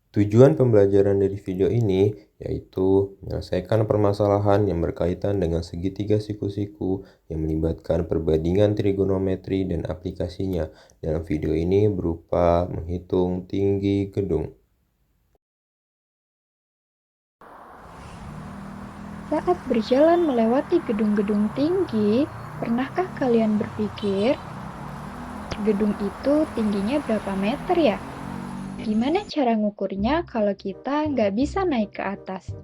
Tujuan pembelajaran dari video ini yaitu menyelesaikan permasalahan yang berkaitan dengan segitiga siku-siku yang melibatkan perbandingan trigonometri dan aplikasinya. Dalam video ini berupa menghitung tinggi gedung. Saat berjalan melewati gedung-gedung tinggi, pernahkah kalian berpikir, gedung itu tingginya berapa meter ya? Gimana cara ngukurnya kalau kita nggak bisa naik ke atas?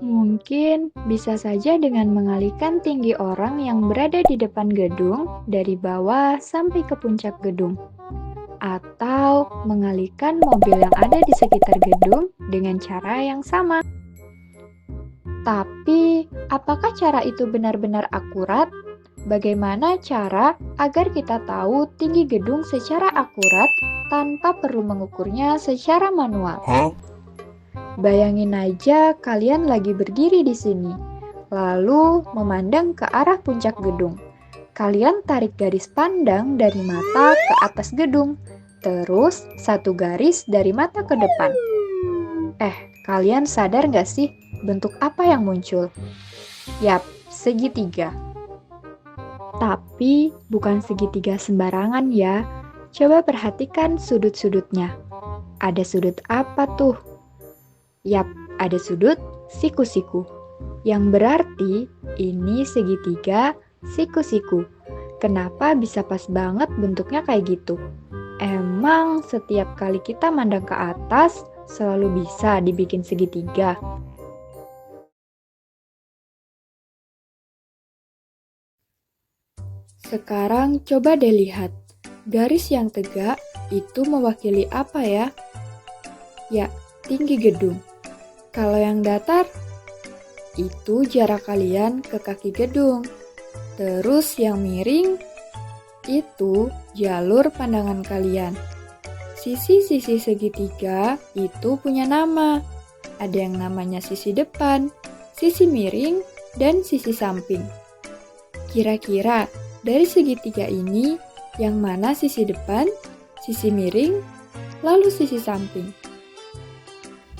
Mungkin bisa saja dengan mengalihkan tinggi orang yang berada di depan gedung dari bawah sampai ke puncak gedung. Atau mengalihkan mobil yang ada di sekitar gedung dengan cara yang sama. Tapi, apakah cara itu benar-benar akurat? Bagaimana cara agar kita tahu tinggi gedung secara akurat tanpa perlu mengukurnya secara manual? Bayangin aja kalian lagi berdiri di sini, lalu memandang ke arah puncak gedung. Kalian tarik garis pandang dari mata ke atas gedung, terus satu garis dari mata ke depan. Kalian sadar nggak sih bentuk apa yang muncul? Yap, segitiga. Tapi bukan segitiga sembarangan ya. Coba perhatikan sudut-sudutnya. Ada sudut apa tuh? Yap, ada sudut siku-siku. Yang berarti ini segitiga siku-siku. Kenapa bisa pas banget bentuknya kayak gitu? Emang setiap kali kita mandang ke atas, selalu bisa dibikin segitiga? Sekarang coba deh lihat, garis yang tegak itu mewakili apa ya? Ya, tinggi gedung. Kalau yang datar, itu jarak kalian ke kaki gedung. Terus yang miring, itu jalur pandangan kalian. Sisi-sisi segitiga itu punya nama. Ada yang namanya sisi depan, sisi miring, dan sisi samping. Kira-kira dari segitiga ini, yang mana sisi depan, sisi miring, lalu sisi samping?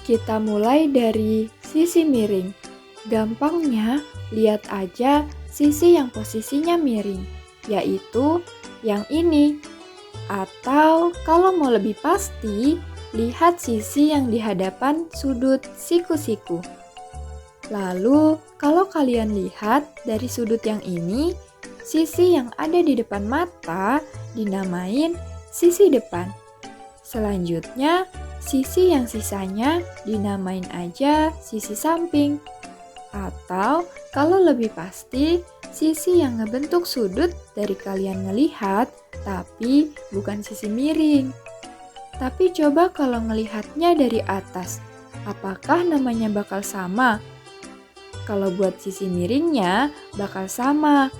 Kita mulai dari sisi miring. Gampangnya, lihat aja sisi yang posisinya miring, yaitu yang ini. Atau kalau mau lebih pasti, lihat sisi yang di hadapan sudut siku-siku. Lalu, kalau kalian lihat dari sudut yang ini, sisi yang ada di depan mata dinamain sisi depan. Selanjutnya, sisi yang sisanya dinamain aja sisi samping. Atau kalau lebih pasti, sisi yang ngebentuk sudut dari kalian ngelihat, tapi bukan sisi miring. Tapi coba kalau ngelihatnya dari atas, apakah namanya bakal sama? Kalau buat sisi miringnya bakal sama.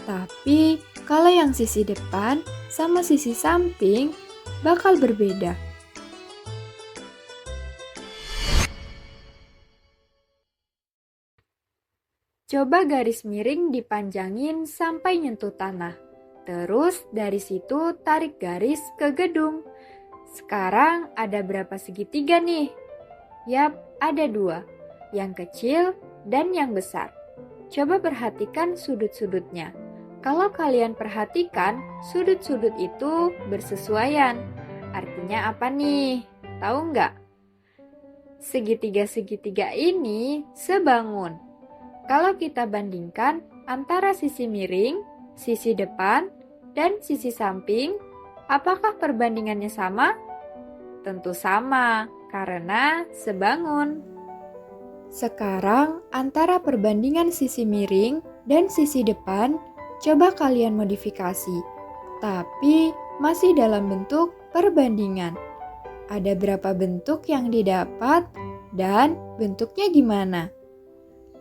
Tapi kalau yang sisi depan sama sisi samping bakal berbeda. Coba garis miring dipanjangin sampai nyentuh tanah. Terus dari situ tarik garis ke gedung. Sekarang ada berapa segitiga nih? Yap, ada 2. Yang kecil dan yang besar. Coba perhatikan sudut-sudutnya. Kalau kalian perhatikan, sudut-sudut itu bersesuaian. Artinya apa nih? Tahu nggak? Segitiga-segitiga ini sebangun. Kalau kita bandingkan antara sisi miring, sisi depan, dan sisi samping, apakah perbandingannya sama? Tentu sama, karena sebangun. Sekarang, antara perbandingan sisi miring dan sisi depan, coba kalian modifikasi, tapi masih dalam bentuk perbandingan. Ada berapa bentuk yang didapat dan bentuknya gimana?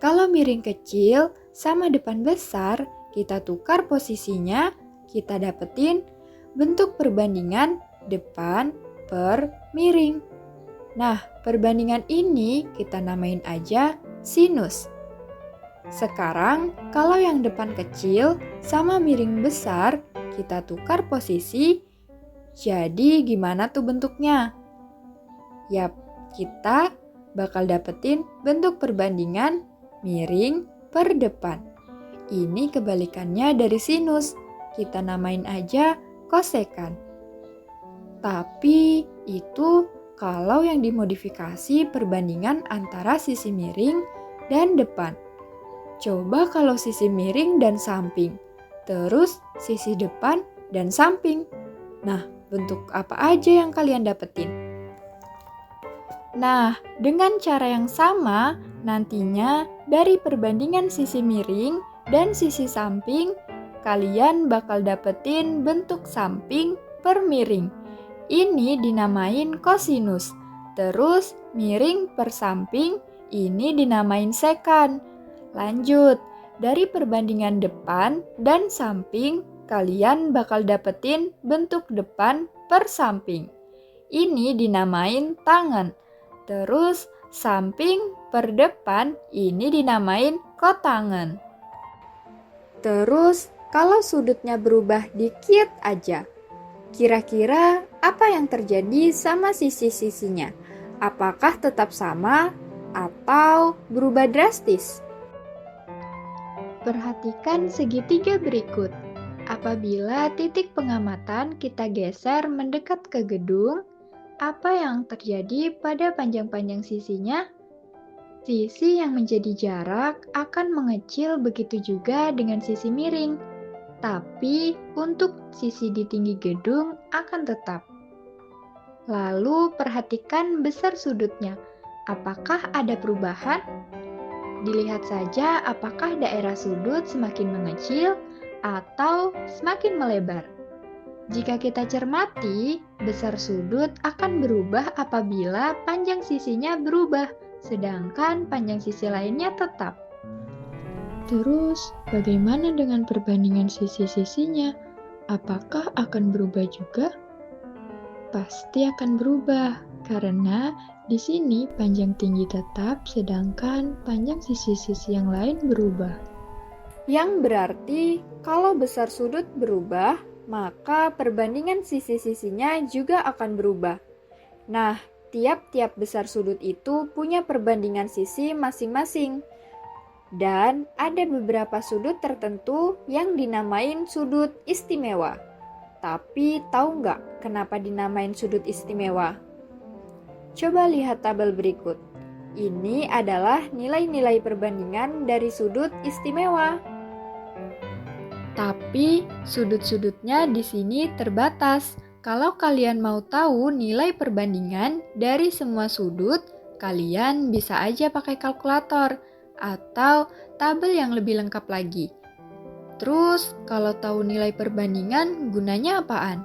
Kalau miring kecil sama depan besar, kita tukar posisinya, kita dapetin bentuk perbandingan depan per miring. Nah, perbandingan ini kita namain aja sinus. Sekarang, kalau yang depan kecil sama miring besar, kita tukar posisi. Jadi, gimana tuh bentuknya? Yap, kita bakal dapetin bentuk perbandingan miring per depan. Ini kebalikannya dari sinus. Kita namain aja kosekan. Tapi itu kalau yang dimodifikasi perbandingan antara sisi miring dan depan. Coba kalau sisi miring dan samping, terus sisi depan dan samping. Nah, bentuk apa aja yang kalian dapetin? Nah, dengan cara yang sama, nantinya dari perbandingan sisi miring dan sisi samping, kalian bakal dapetin bentuk samping per miring. Ini dinamain kosinus. Terus miring per samping, ini dinamain sekan. Lanjut, dari perbandingan depan dan samping, kalian bakal dapetin bentuk depan per samping. Ini dinamain tangan. Terus samping per depan ini dinamain kotangan. Terus kalau sudutnya berubah dikit aja, kira-kira apa yang terjadi sama sisi-sisinya? Apakah tetap sama atau berubah drastis? Perhatikan segitiga berikut. Apabila titik pengamatan kita geser mendekat ke gedung, apa yang terjadi pada panjang-panjang sisinya? Sisi yang menjadi jarak akan mengecil, begitu juga dengan sisi miring. Tapi untuk sisi di tinggi gedung akan tetap. Lalu perhatikan besar sudutnya. Apakah ada perubahan? Dilihat saja apakah daerah sudut semakin mengecil atau semakin melebar. Jika kita cermati, besar sudut akan berubah apabila panjang sisinya berubah, sedangkan panjang sisi lainnya tetap. Terus, bagaimana dengan perbandingan sisi-sisinya? Apakah akan berubah juga? Pasti akan berubah, karena di sini panjang tinggi tetap, sedangkan panjang sisi-sisi yang lain berubah. Yang berarti, kalau besar sudut berubah, maka perbandingan sisi-sisinya juga akan berubah. Nah, tiap-tiap besar sudut itu punya perbandingan sisi masing-masing. Dan ada beberapa sudut tertentu yang dinamain sudut istimewa. Tapi tahu nggak kenapa dinamain sudut istimewa? Coba lihat tabel berikut. Ini adalah nilai-nilai perbandingan dari sudut istimewa. Tapi sudut-sudutnya di sini terbatas. Kalau kalian mau tahu nilai perbandingan dari semua sudut, kalian bisa aja pakai kalkulator atau tabel yang lebih lengkap lagi. Terus, kalau tahu nilai perbandingan, gunanya apaan?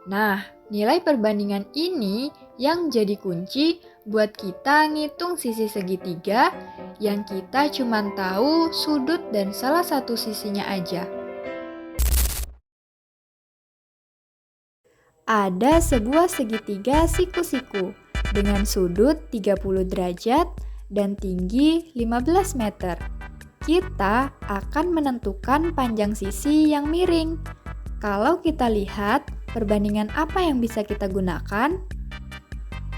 Nah, nilai perbandingan ini yang jadi kunci buat kita ngitung sisi segitiga yang kita cuma tahu sudut dan salah satu sisinya aja. Ada sebuah segitiga siku-siku dengan sudut 30 derajat dan tinggi 15 meter. Kita akan menentukan panjang sisi yang miring. Kalau kita lihat, perbandingan apa yang bisa kita gunakan?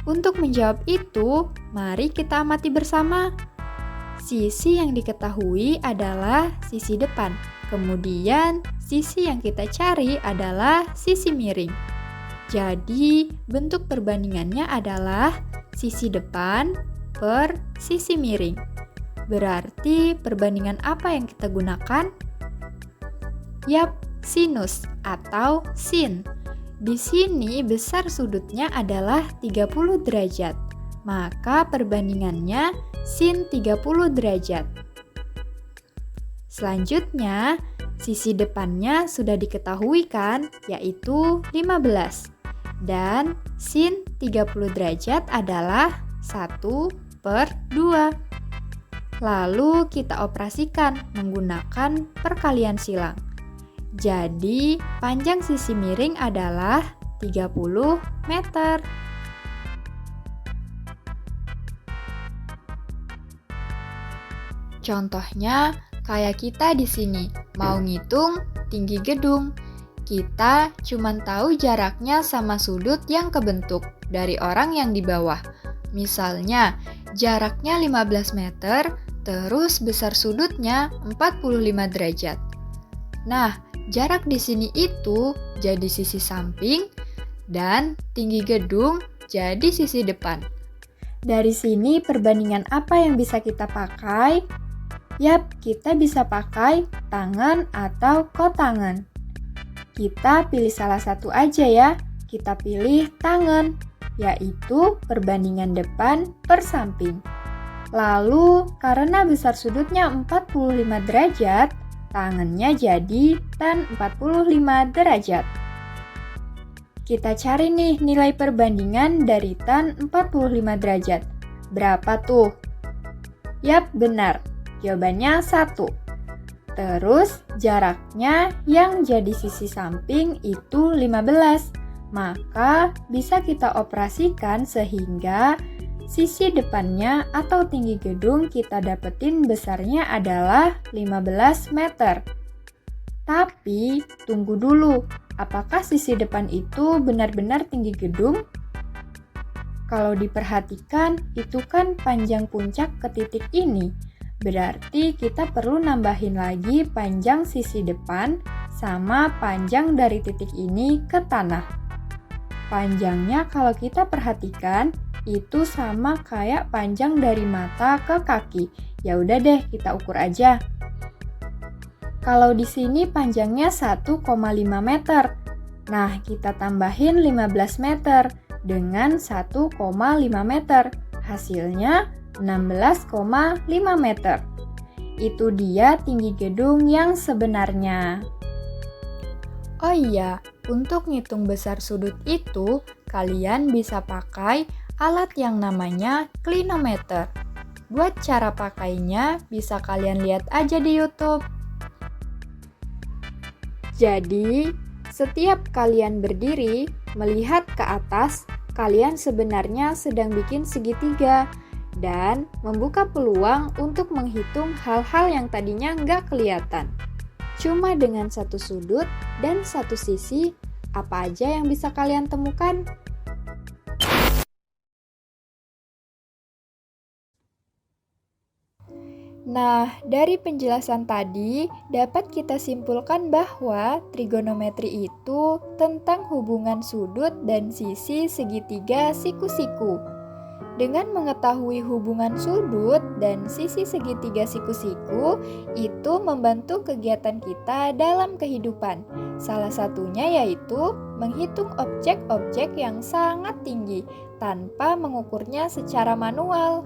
Untuk menjawab itu, mari kita amati bersama. Sisi yang diketahui adalah sisi depan. Kemudian, sisi yang kita cari adalah sisi miring. Jadi, bentuk perbandingannya adalah sisi depan per sisi miring. Berarti, perbandingan apa yang kita gunakan? Yap, sinus atau sin. Di sini besar sudutnya adalah 30 derajat. Maka perbandingannya sin 30 derajat. Selanjutnya, sisi depannya sudah diketahui kan, yaitu 15. Dan sin 30 derajat adalah 1/2. Lalu kita operasikan menggunakan perkalian silang. Jadi, panjang sisi miring adalah 30 meter. Contohnya, kayak kita di sini mau ngitung tinggi gedung. Kita cuma tahu jaraknya sama sudut yang kebentuk dari orang yang di bawah. Misalnya, jaraknya 15 meter, terus besar sudutnya 45 derajat. Nah, jarak di sini itu jadi sisi samping dan tinggi gedung jadi sisi depan. Dari sini perbandingan apa yang bisa kita pakai? Yap, kita bisa pakai tangan atau kotangan. Kita pilih salah satu aja ya. Kita pilih tangan, yaitu perbandingan depan per samping. Lalu, karena besar sudutnya 45 derajat, tangannya jadi tan 45 derajat. Kita cari nih nilai perbandingan dari tan 45 derajat. Berapa tuh? Yap, benar. Jawabannya 1. Terus jaraknya yang jadi sisi samping itu 15. Maka bisa kita operasikan sehingga sisi depannya atau tinggi gedung kita dapetin besarnya adalah 15 meter. Tapi tunggu dulu, apakah sisi depan itu benar-benar tinggi gedung? Kalau diperhatikan, itu kan panjang puncak ke titik ini. Berarti kita perlu nambahin lagi panjang sisi depan sama panjang dari titik ini ke tanah. Panjangnya kalau kita perhatikan itu sama kayak panjang dari mata ke kaki. Ya udah deh, kita ukur aja. Kalau di sini panjangnya 1,5 meter. Nah, kita tambahin 15 meter dengan 1,5 meter. Hasilnya 16,5 meter. Itu dia tinggi gedung yang sebenarnya. Oh iya, untuk ngitung besar sudut itu, kalian bisa pakai alat yang namanya clinometer. Buat cara pakainya, bisa kalian lihat aja di YouTube. Jadi, setiap kalian berdiri, melihat ke atas, kalian sebenarnya sedang bikin segitiga dan membuka peluang untuk menghitung hal-hal yang tadinya nggak kelihatan. Cuma dengan satu sudut dan satu sisi, apa aja yang bisa kalian temukan? Nah, dari penjelasan tadi, dapat kita simpulkan bahwa trigonometri itu tentang hubungan sudut dan sisi segitiga siku-siku. Dengan mengetahui hubungan sudut dan sisi segitiga siku-siku, itu membantu kegiatan kita dalam kehidupan. Salah satunya yaitu menghitung objek-objek yang sangat tinggi tanpa mengukurnya secara manual.